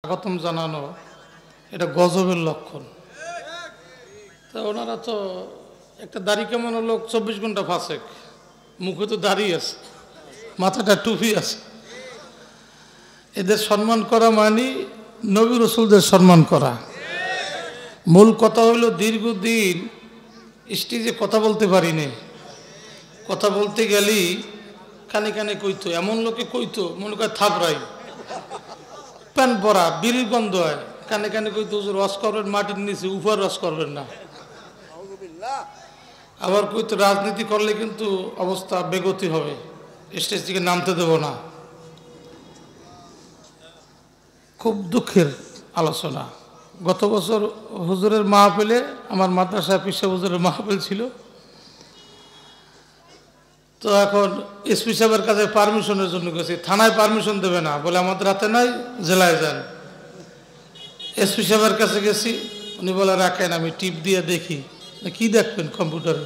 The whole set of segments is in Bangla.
স্বাগতম জানানো এটা গজবের লক্ষণ। তা ওনারা তো একটা দাড়ি কেমন লোক 24 ঘন্টা ফাঁসেক, মুখে তো দাড়ি আছে, মাথাটা টুপি আছে। এদের সম্মান করা মানে নবী রসুলদের সম্মান করা। মূল কথা হইল দীর্ঘদিন স্টেজে কথা বলতে পারিনি, কথা বলতে গেলেই কানে কানে কইতো, এমন লোকে কইতো মনে করে থাপড়াই, প্যান পরা, বিড়ির গন্ধ হয়, কানে কানে কইতো রস করবেন মাটির নিচে, উপর রস করবেন না। আবার কইতো রাজনীতি করলে কিন্তু অবস্থা বেগতি হবে, স্টেজ থেকে নামতে দেব না। খুব দুঃখের আলোচনা। গত বছর হুজুরের মাহফিলে, আমার মাদ্রাসায় পিসা হুজুরের মাহফিল ছিল, তো এখন এসপি সাহেবের কাছে পারমিশনের জন্য গেছি, থানায় পারমিশন দেবে না বলে আমাদের হাতে নাই, জেলায় যান। এসপি সাহেবের কাছে গেছি, উনি বলে রাখেন, আমি টিপ দিয়ে দেখি। কি দেখবেন কম্পিউটারে?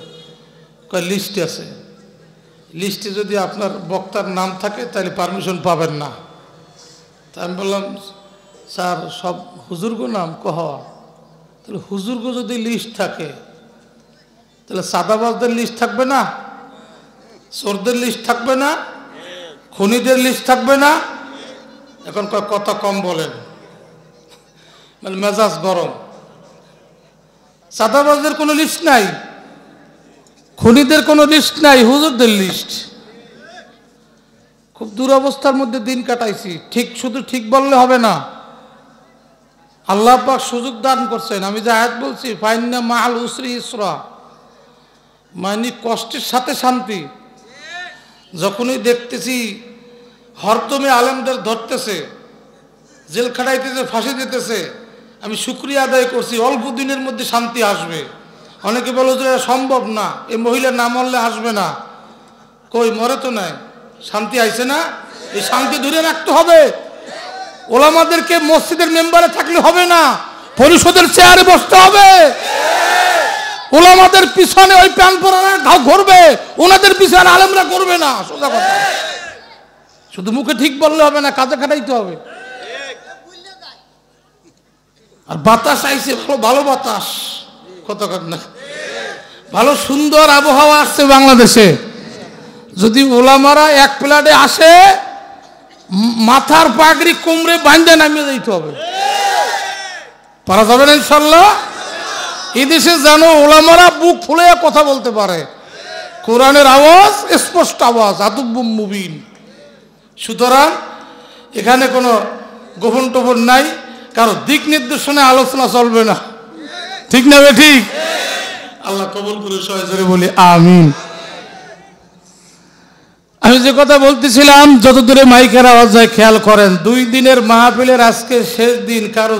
কয় লিস্ট আছে, লিস্টে যদি আপনার বক্তার নাম থাকে তাহলে পারমিশন পাবেন না। তা আমি বললাম, স্যার সব হুজুরগো নাম কহ, তাহলে হুজুরগো যদি লিস্ট থাকে তাহলে সাদাবাজদের লিস্ট থাকবে না, চোরদের লিস্ট থাকবে না, খুনিদের লিস্ট থাকবে না? এখন কথা কম বলেন, মানে মেজাজ গরম। সাদাবাজদের কোনো লিস্ট নাই, খুনিদের কোনো লিস্ট নাই, হুজুরদের লিস্ট। খুব দুরবস্থার মধ্যে দিন কাটাইছি। ঠিক শুধু ঠিক বললে হবে না, আল্লাহ পাক সুযোগ দান করছেন। আমি যে আয়াত বলছি, ফাইন্না মাআল উসরি ইসরা, মানে কষ্টের সাথে শান্তি। যখনই দেখতেছি হরদমে আলেমদের ধরতেছে, জেল খাটাইতেছে, ফাঁসি দিতেছে, আমি শুকরিয়া আদায় করছি, অল্প দিনের মধ্যে শান্তি আসবে। অনেকে বলো যে সম্ভব না, এই মহিলা না মরলে আসবে না। কই মরে তো নাই, শান্তি আইছে না? এই শান্তি ধরে রাখতে হবে। ওলামাদেরকে মসজিদের মেম্বারে থাকলে হবে না, পরিষদের চেয়ারে বসতে হবে। ওলামাদের পিছনে ওই প্যান পরারা ঘুরবে, ওনাদের পিছনে আলেমরা করবে না। সোজা কথা, শুধু মুখে ঠিক বললে হবে না, কাজে খাটাইতে হবে। আর বাতাস আইছে, ভালো বাতাস, কত না ভালো সুন্দর আবহাওয়া আসছে বাংলাদেশে। যদি ওলামারা এক প্লেটে আসে, মাথার পাগড়ি কোমরে বাঁধে নামিয়ে দিতে হবে, পারা যাবে না ইনশাল্লাহ। এই দেশে যেন ওলামারা বুক ফুলে কথা বলতে পারে, কোরআনের আওয়াজ স্পষ্ট আওয়াজ, আদুব্বুম মুবিন। সুতরাং এখানে কোনো গোপন টোপন নাই, কারো দিক নির্দেশনে আলোচনা চলবে না, ঠিক না? ঠিক। আল্লাহ কবুল করে সবাই জোরে বলি আমিন। আমি যে কথা বলতেছিলাম, যত দূরে মাইকের আওয়াজ যায় খেয়াল করেন। 2 দিনের মাহফিলের আজকে শেষ দিন, কারো